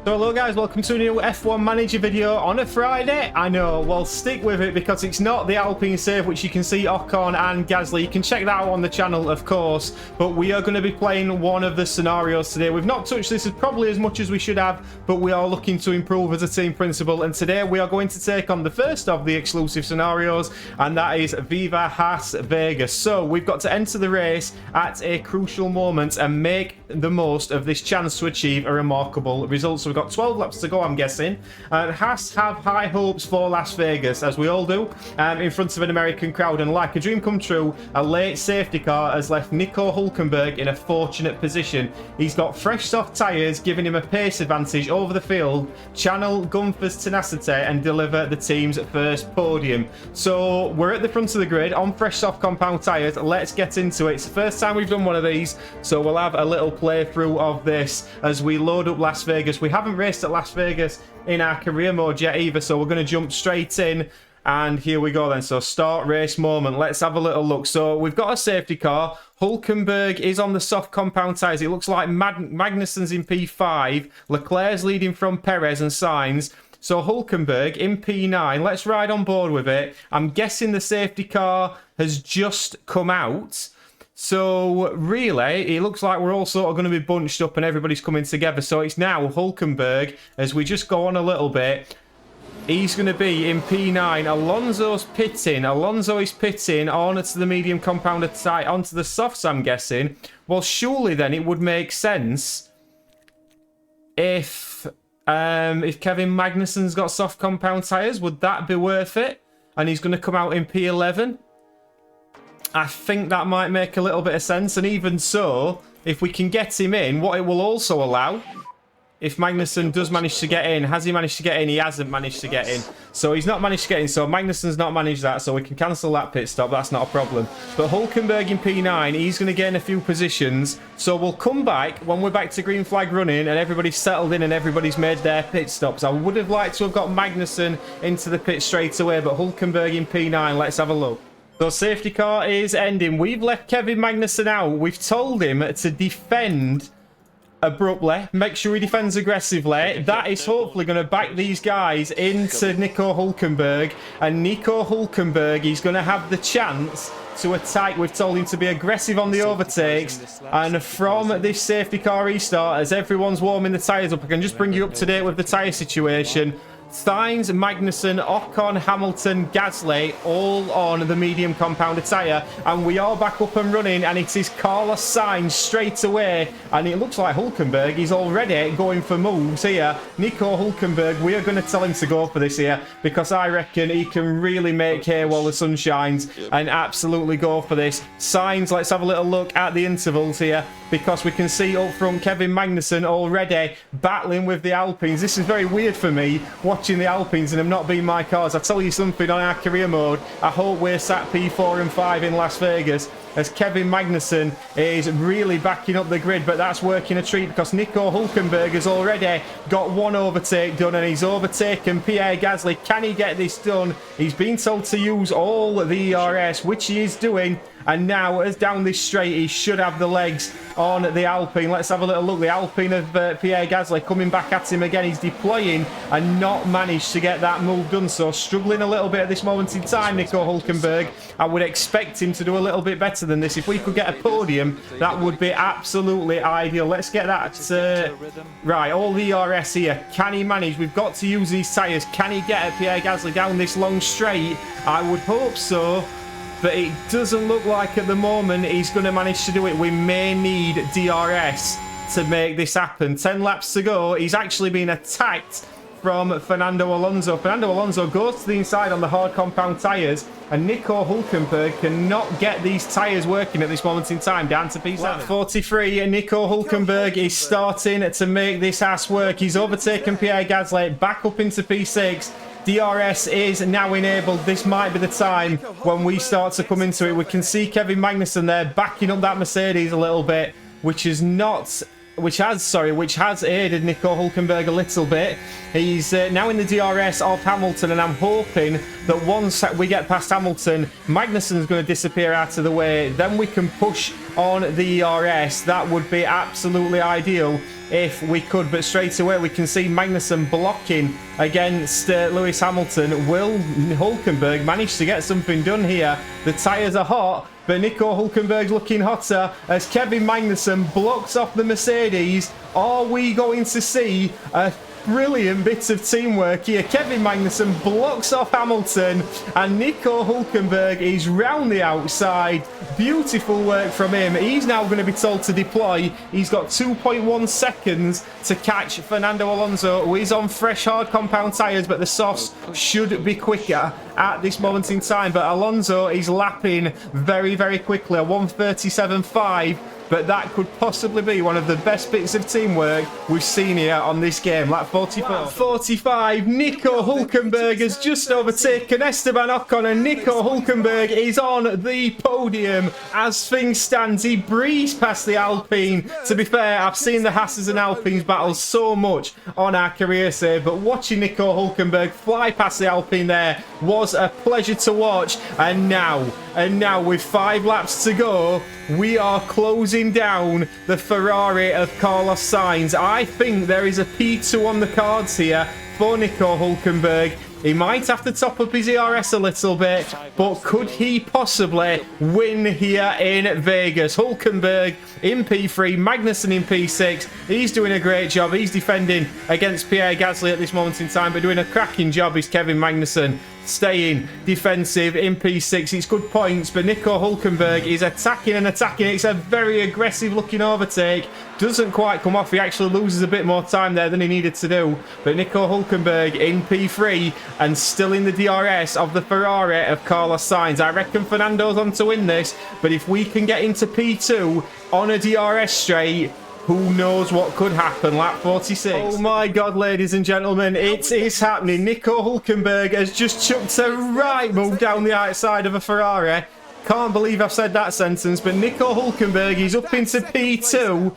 So hello guys, welcome to a new F1 Manager video on a Friday. I know, well stick with it because it's not the Alpine save which you can see Ocon and Gasly. You can check that out on the channel of course, but we are going to be playing one of the scenarios today. We've not touched this probably as much as we should have, but we are looking to improve as a team principal, and today we are going to take on the first of the exclusive scenarios, and that is Viva Haas Vegas. So we've got to enter the race at a crucial moment and make the most of this chance to achieve a remarkable result. So we've got 12 laps to go, I'm guessing. Haas have high hopes for Las Vegas, as we all do, in front of an American crowd. And like a dream come true, a late safety car has left Nico Hulkenberg in a fortunate position. He's got fresh soft tyres, giving him a pace advantage over the field, channel Guenther's tenacity, and deliver the team's first podium. So we're at the front of the grid on fresh soft compound tyres. Let's get into it. It's the first time we've done one of these, so we'll have a little playthrough of this as we load up Las Vegas. We haven't raced at Las Vegas in our career mode yet either, so we're going to jump straight in, and here we go then. So start race moment, let's have a little look. So we've got a safety car. Hulkenberg is on the soft compound tyres. It looks like Magnussen's in P5, Leclerc's leading from Perez and Sainz. So Hulkenberg in P9, let's ride on board with it. I'm guessing the safety car has just come out. So really, it looks like we're all sort of going to be bunched up and everybody's coming together. So it's now Hulkenberg, as we just go on a little bit. He's going to be in P9. Alonso's pitting. Alonso is pitting onto the medium compounder tyre, onto the softs, I'm guessing. Well, surely then it would make sense if Kevin Magnussen's got soft compound tyres. Would that be worth it? And he's going to come out in P11. I think that might make a little bit of sense. And even so, if we can get him in, what it will also allow, if Magnussen does manage to get in, has he managed to get in? He hasn't managed to get in. So he's not managed to get in. So Magnussen's not managed that. So we can cancel that pit stop. That's not a problem. But Hulkenberg in P9, he's going to gain a few positions. So we'll come back when we're back to green flag running and everybody's settled in and everybody's made their pit stops. I would have liked to have got Magnussen into the pit straight away, but Hulkenberg in P9, let's have a look. So safety car is ending. We've left Kevin Magnussen out. We've told him to defend abruptly. Make sure he defends aggressively. That is hopefully going to back these guys into Nico Hulkenberg. And Nico Hulkenberg, he's going to have the chance to attack. We've told him to be aggressive on the overtakes. And from this safety car restart, as everyone's warming the tyres up, I can just bring you up to date with the tyre situation. Sainz, Magnussen, Ocon, Hamilton, Gasly, all on the medium compounder tyre, and we are back up and running, and it is Carlos Sainz straight away, and it looks like Hulkenberg is already going for moves here. Nico Hulkenberg, we are going to tell him to go for this here, because I reckon he can really make hay while the sun shines and absolutely go for this. Sainz, let's have a little look at the intervals here, because we can see up front Kevin Magnussen already battling with the Alpines. This is very weird for me, watching the Alpines and them not being my cars. I tell you something, on our career mode, I hope we're sat P4 and 5 in Las Vegas, as Kevin Magnussen is really backing up the grid, but that's working a treat because Nico Hulkenberg has already got one overtake done, and he's overtaken Pierre Gasly. Can he get this done? He's been told to use all the ERS, which he is doing, and now as down this straight, he should have the legs on the Alpine. Let's have a little look. The Alpine of Pierre Gasly coming back at him again. He's deploying and not managed to get that move done, so struggling a little bit at this moment in time, Nico Hulkenberg. I would expect him to do a little bit better than this. If we could get a podium, that would be absolutely ideal. Let's get that right, all the ERS here. Can he manage? We've got to use these tyres. Can he get Pierre Gasly down this long straight? I would hope so, but it doesn't look like at the moment he's going to manage to do it. We may need DRS to make this happen. 10 laps to go. He's actually been attacked from Fernando Alonso. Fernando Alonso goes to the inside on the hard compound tyres, and Nico Hulkenberg cannot get these tyres working at this moment in time. Down to P7. Lap 43, and Nico Hulkenberg is starting to make this Haas work. He's overtaken Pierre Gasly, back up into P6. DRS is now enabled. This might be the time when we start to come into it. We can see Kevin Magnussen there backing up that Mercedes a little bit, which has aided Nico Hulkenberg a little bit. He's now in the DRS of Hamilton, and I'm hoping that once we get past Hamilton, Magnussen's going to disappear out of the way. Then we can push on the ERS. That would be absolutely ideal if we could, but straight away we can see Magnussen blocking against Lewis Hamilton. Will Hulkenberg manage to get something done here? The tyres are hot, but Nico Hulkenberg's looking hotter as Kevin Magnussen blocks off the Mercedes. Are we going to see a brilliant bit of teamwork here? Kevin Magnussen blocks off Hamilton and Nico Hulkenberg is round the outside. Beautiful work from him. He's now going to be told to deploy. He's got 2.1 seconds to catch Fernando Alonso, who is on fresh hard compound tyres, but the softs should be quicker at this moment in time. But Alonso is lapping very, very quickly, a 1:37.5. But that could possibly be one of the best bits of teamwork we've seen here on this game. Lap 44. Lap 45, Nico Hulkenberg has just overtaken Esteban Ocon, and Nico Hulkenberg is on the podium. As things stand, he breezed past the Alpine. To be fair, I've seen the Haas's and Alpines battle so much on our career save, but watching Nico Hulkenberg fly past the Alpine there was a pleasure to watch. And now with 5 laps to go, we are closing down the Ferrari of Carlos Sainz. I think there is a P2 on the cards here for Nico Hulkenberg. He might have to top up his ERS a little bit, but could he possibly win here in Vegas? Hulkenberg in P3, Magnussen in P6. He's doing a great job. He's defending against Pierre Gasly at this moment in time, but doing a cracking job is Kevin Magnussen. Staying defensive in P6. It's good points, but Nico Hulkenberg is attacking and attacking. It's a very aggressive looking overtake. Doesn't quite come off. He actually loses a bit more time there than he needed to do. But Nico Hulkenberg in P3 and still in the DRS of the Ferrari of Carlos Sainz. I reckon Fernando's on to win this, but if we can get into P2 on a DRS straight, who knows what could happen? Lap 46. Oh my God, ladies and gentlemen, it is happening. Nico Hulkenberg has just chucked a right move down the outside of a Ferrari. Can't believe I've said that sentence, but Nico Hulkenberg is up into P2.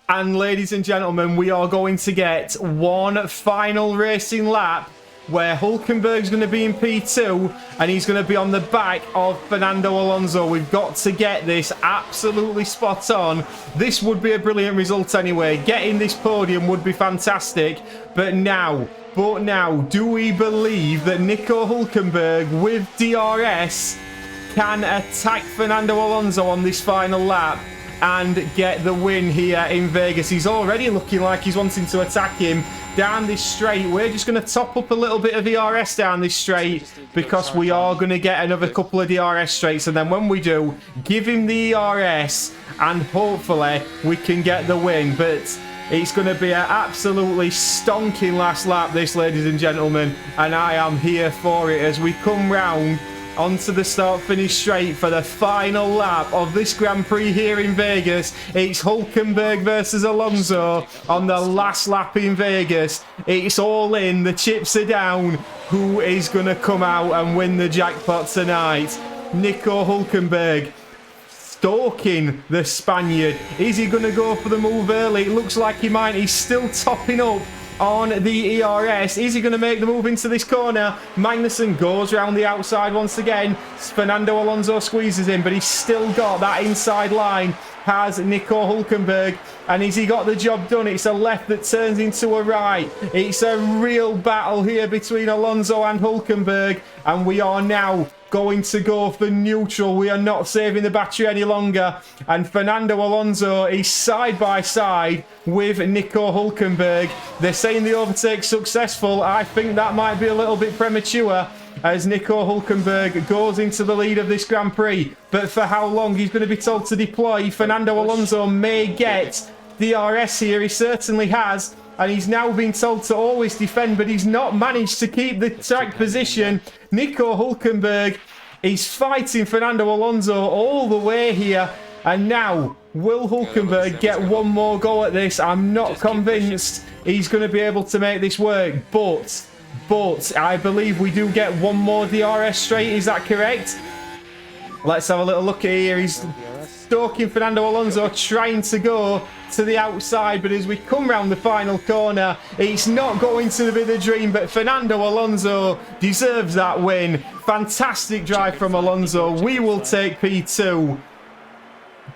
And ladies and gentlemen, we are going to get one final racing lap where Hulkenberg's going to be in P2 and he's going to be on the back of Fernando Alonso. We've got to get this absolutely spot on. This would be a brilliant result anyway. Getting this podium would be fantastic. But now, do we believe that Nico Hulkenberg with DRS can attack Fernando Alonso on this final lap and get the win here in Vegas? He's already looking like he's wanting to attack him down this straight. We're just going to top up a little bit of ERS down this straight because we are going to get another couple of DRS straights, and then when we do, give him the ERS and hopefully we can get the win. But it's going to be an absolutely stonking last lap this, ladies and gentlemen, and I am here for it as we come round onto the start-finish straight for the final lap of this Grand Prix here in Vegas. It's Hulkenberg versus Alonso on the last lap in Vegas. It's all in. The chips are down. Who is going to come out and win the jackpot tonight? Nico Hulkenberg stalking the Spaniard. Is he going to go for the move early? It looks like he might. He's still topping up on the ERS. Is he going to make the move into this corner? Magnussen goes around the outside once again. Fernando Alonso squeezes in, but he's still got that inside line. Has Nico Hulkenberg, and has he got the job done? It's a left that turns into a right. It's a real battle here between Alonso and Hulkenberg, and we are now going to go for neutral. We are not saving the battery any longer, and Fernando Alonso is side by side with Nico Hulkenberg. They're saying the overtake's successful. I think that might be a little bit premature as Nico Hulkenberg goes into the lead of this Grand Prix. But for how long? He's going to be told to deploy. Fernando Alonso may get DRS here. He certainly has. And he's now been told to always defend, but he's not managed to keep the track position. Nico Hulkenberg is fighting Fernando Alonso all the way here. And now, will Hulkenberg get one more go at this? I'm not convinced he's going to be able to make this work. But I believe we do get one more DRS straight. Is that correct? Let's have a little look here. He's stalking Fernando Alonso, trying to go to the outside, but as we come round the final corner, it's not going to be the dream, but Fernando Alonso deserves that win. Fantastic drive from Alonso. We will take P2.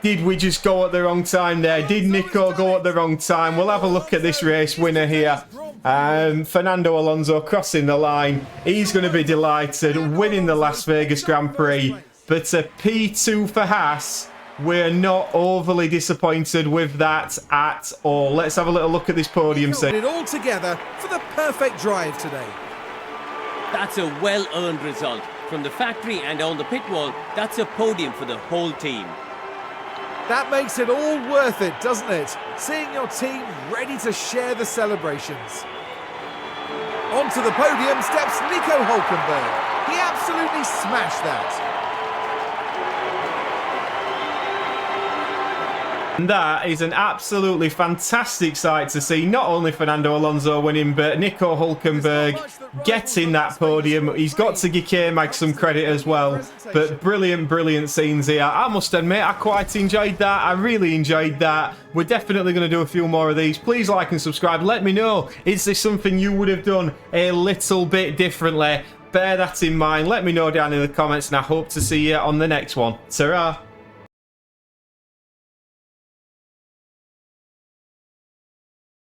did we just go at the wrong time there? Did Nico go at the wrong time? We'll have a look at this race winner here. Fernando Alonso crossing the line. He's going to be delighted, winning the Las Vegas Grand Prix. But a P2 for Haas. We're not overly disappointed with that at all. Let's have a little look at this podium scene. It all together for the perfect drive today. That's a well-earned result. From the factory and on the pit wall, that's a podium for the whole team. That makes it all worth it, doesn't it? Seeing your team ready to share the celebrations. Onto the podium steps Nico Hulkenberg. He absolutely smashed that. And that is an absolutely fantastic sight to see. Not only Fernando Alonso winning, but Nico Hulkenberg getting that podium. He's got to give K-Mag some credit as well. But brilliant, brilliant scenes here. I must admit, I quite enjoyed that. I really enjoyed that. We're definitely going to do a few more of these. Please like and subscribe. Let me know, is this something you would have done a little bit differently? Bear that in mind. Let me know down in the comments, and I hope to see you on the next one. Ta-ra!